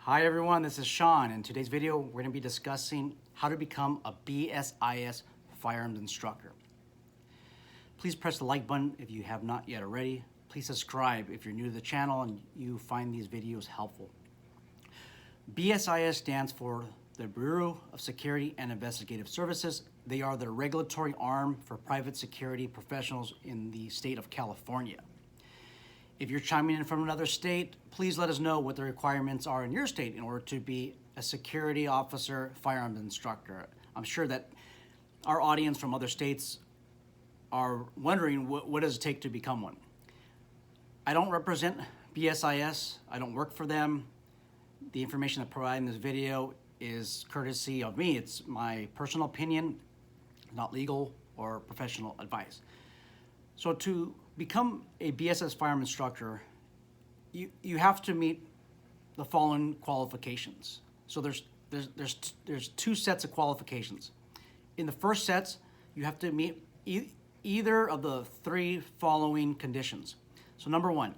Hi everyone, this is Sean. In today's video, we're going to be discussing how to become a BSIS Firearms Instructor. Please press the like button if you have not yet already. Please subscribe if you're new to the channel and you find these videos helpful. BSIS stands for the Bureau of Security and Investigative Services. They are the regulatory arm for private security professionals in the state of California. If you're chiming in from another state, please let us know what the requirements are in your state in order to be a security officer, firearms instructor. I'm sure that our audience from other states are wondering what does it take to become one. I don't represent BSIS. I don't work for them. The information I provide in this video is courtesy of me. It's my personal opinion, not legal or professional advice. So to become a BSIS firearm instructor, you have to meet the following qualifications. So there's two sets of qualifications. In the first sets, you have to meet either of the three following conditions. So number one,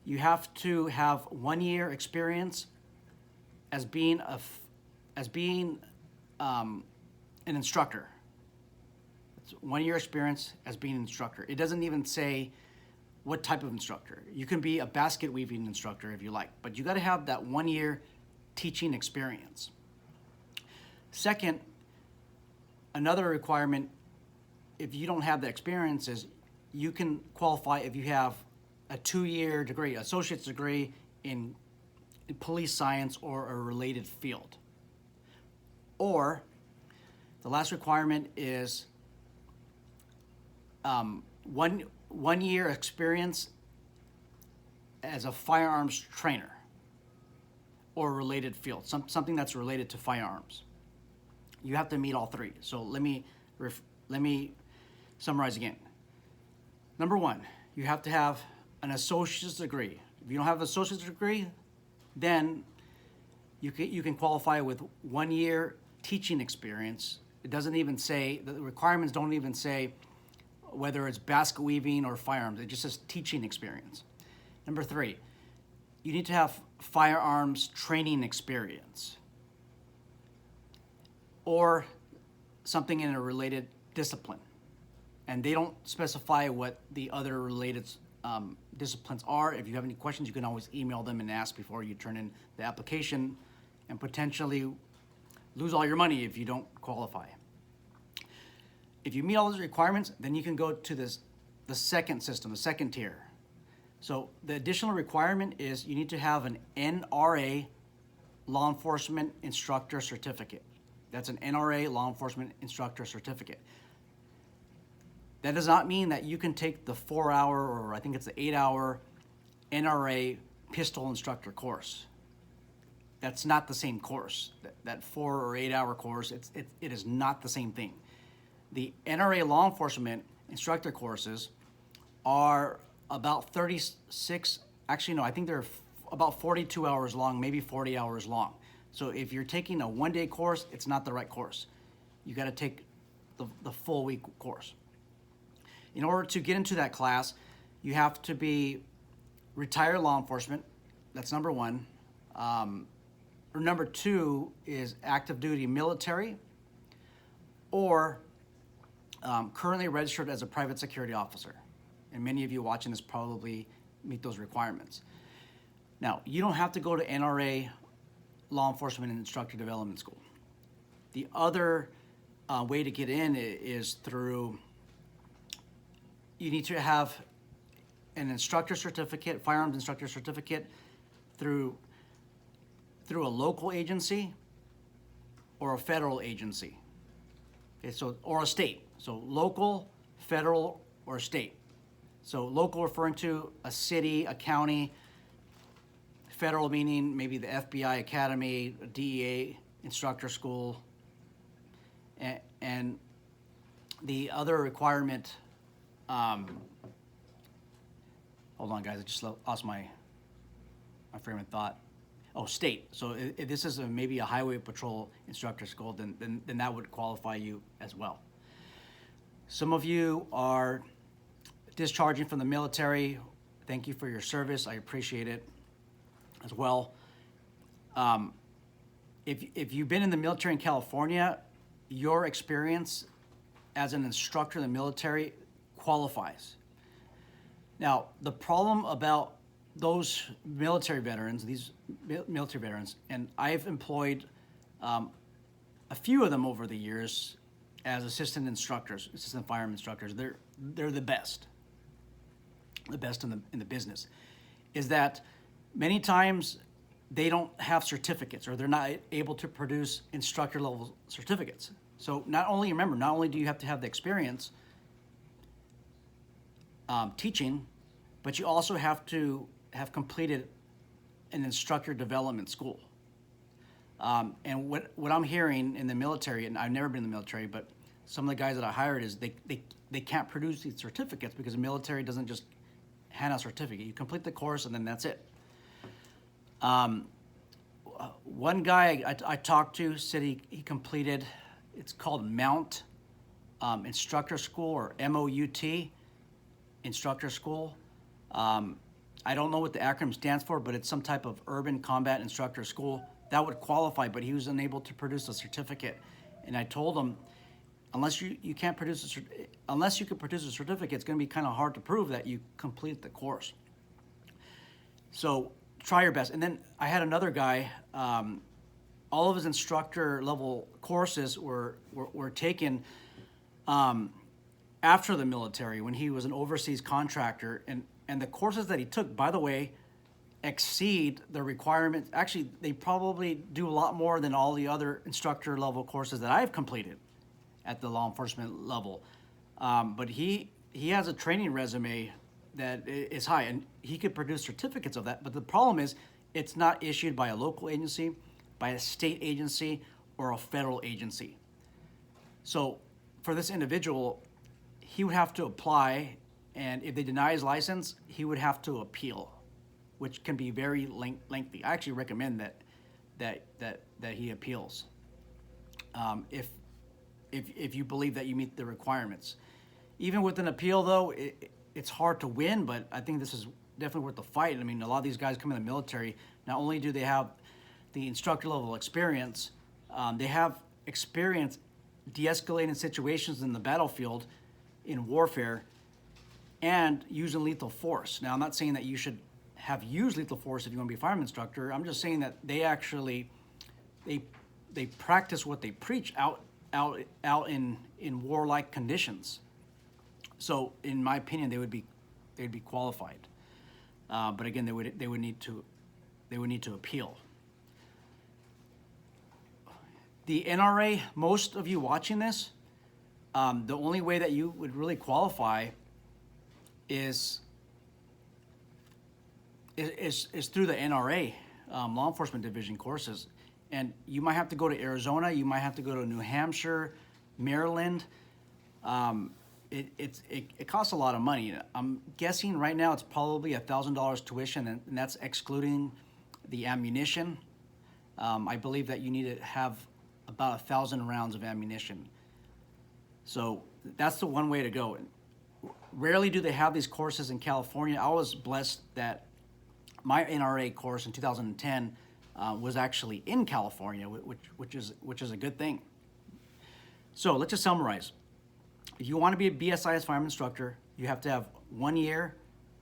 you have to have 1 year experience as being an instructor. 1 year experience as being an instructor. It doesn't even say what type of instructor. You can be a basket weaving instructor if you like, but you got to have that 1 year teaching experience. Second, another requirement, if you don't have the experience, is you can qualify if you have a 2-year degree, associate's degree in police science or a related field. Or the last requirement is one year experience as a firearms trainer or related field, something that's related to firearms. You have to meet all three. So let me summarize again. Number one, you have to have an associate's degree. If you don't have an associate's degree, then you can qualify with 1 year teaching experience. It doesn't even say, the requirements don't even say whether it's basket weaving or firearms. It just says teaching experience. Number three, you need to have firearms training experience or something in a related discipline. And they don't specify what the other related disciplines are. If you have any questions, you can always email them and ask before you turn in the application and potentially lose all your money if you don't qualify. If you meet all those requirements, then you can go to the second system, the second tier. So the additional requirement is you need to have an NRA Law Enforcement Instructor Certificate. That's an NRA Law Enforcement Instructor Certificate. That does not mean that you can take the 4-hour or I think it's the 8-hour NRA pistol instructor course. That's not the same course. That 4 or 8-hour course, it is not the same thing. The NRA law enforcement instructor courses are about 36, actually no, I think they're about 42 hours long, maybe 40 hours long. So if you're taking a 1-day course, it's not the right course. You got to take the full week course. In order to get into that class, you have to be retired law enforcement. That's number one. Or number two is active duty military or currently registered as a private security officer. And many of you watching this probably meet those requirements. Now, you don't have to go to NRA Law Enforcement and Instructor Development School. The other way to get in is through, you need to have an instructor certificate, firearms instructor certificate through a local agency or a federal agency. Okay, so, or a state. So local, federal, or state. So local referring to a city, a county, federal meaning maybe the FBI Academy, DEA instructor school, and the other requirement, hold on guys, I just lost my frame of thought. Oh, state. So if this is maybe a highway patrol instructor school, then that would qualify you as well. Some of you are discharging from the military. Thank you for your service. I appreciate it as well. If you've been in the military in California, your experience as an instructor in the military qualifies. Now, the problem about those military veterans, and I've employed a few of them over the years as assistant instructors, assistant firearm instructors. They're the best in the business, is that many times they don't have certificates, or they're not able to produce instructor level certificates. So not only do you have to have the experience teaching, but you also have to have completed an instructor development school. And what I'm hearing in the military, and I've never been in the military, but some of the guys that I hired is they can't produce these certificates because the military doesn't just hand out a certificate. You complete the course and then that's it. One guy I talked to said he completed, it's called Mount Instructor School, or MOUT Instructor School. I don't know what the acronym stands for, but it's some type of urban combat instructor school. That would qualify, but he was unable to produce a certificate. And I told him, unless you can produce a certificate, it's going to be kind of hard to prove that you complete the course. So try your best. And then I had another guy, all of his instructor level courses were taken after the military, when he was an overseas contractor, and the courses that he took, by the way, exceed the requirements. Actually, they probably do a lot more than all the other instructor level courses that I've completed at the law enforcement level. But he has a training resume that is high, and he could produce certificates of that. But the problem is, it's not issued by a local agency, by a state agency, or a federal agency. So for this individual, he would have to apply, and if they deny his license, he would have to appeal, which can be very lengthy. I actually recommend that he appeals, if you believe that you meet the requirements. Even with an appeal, though, it's hard to win, but I think this is definitely worth the fight. I mean, a lot of these guys come in the military, not only do they have the instructor level experience, they have experience de-escalating situations in the battlefield, in warfare, and using lethal force. Now, I'm not saying that you should have used lethal force if you want to be a firearm instructor. I'm just saying that they actually they practice what they preach out in warlike conditions. So, in my opinion, they'd be qualified. But again, they would need to appeal. The NRA, most of you watching this, the only way that you would really qualify is through the NRA law enforcement division courses, and you might have to go to Arizona, you might have to go to New Hampshire, Maryland. It costs a lot of money. I'm guessing right now it's probably $1,000 tuition, and that's excluding the ammunition. I believe that you need to have about 1,000 rounds of ammunition. So that's the one way to go. Rarely do they have these courses in California. I was blessed that my NRA course in 2010 was actually in California, which is a good thing. So let's just summarize. If you want to be a BSIS firearm instructor, you have to have 1 year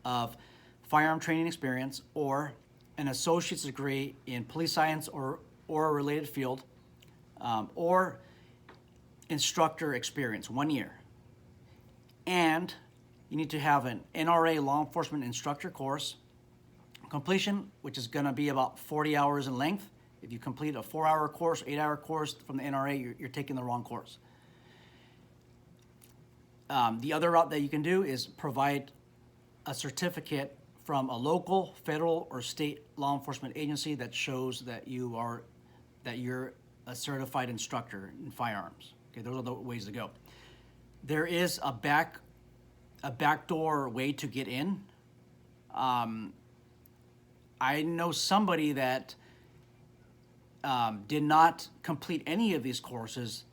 of firearm training experience, or an associate's degree in police science or a related field, or instructor experience, 1 year. And you need to have an NRA law enforcement instructor course completion, which is going to be about 40 hours in length. If you complete a 4-hour course, 8-hour course from the NRA, you're taking the wrong course. The other route that you can do is provide a certificate from a local, federal, or state law enforcement agency that shows that you're a certified instructor in firearms. Okay, those are the ways to go. There is a backdoor way to get in. I know somebody that did not complete any of these courses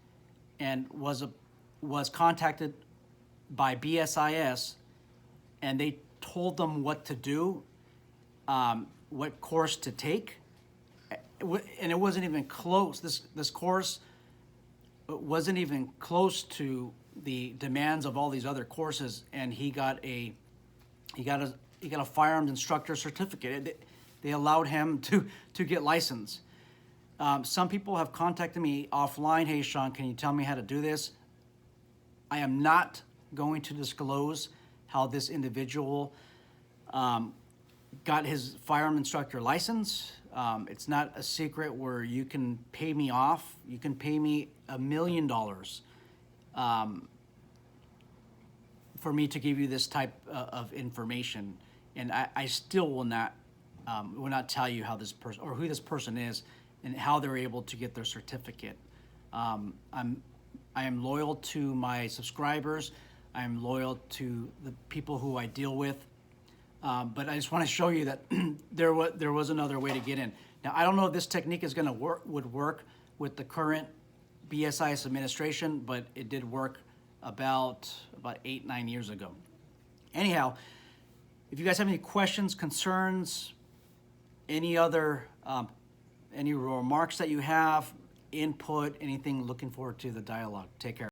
and was contacted by BSIS, and they told them what to do, what course to take, and it wasn't even close. This course wasn't even close to the demands of all these other courses, and he got a firearms instructor certificate. They allowed him to get licensed. Some people have contacted me offline. Hey, Sean, can you tell me how to do this? I am not going to disclose how this individual got his firearm instructor license. It's not a secret where you can pay me off. You can pay me $1 million for me to give you this type of information, and I still will not tell you how this person or who this person is and how they're able to get their certificate. I am loyal to my subscribers. I am loyal to the people who I deal with. But I just want to show you that there was another way to get in. Now, I don't know if this technique is going to would work with the current BSIS administration, but it did work about 8-9 years ago. Anyhow, if you guys have any questions, concerns, any other any remarks that you have, input, anything, looking forward to the dialogue. Take care.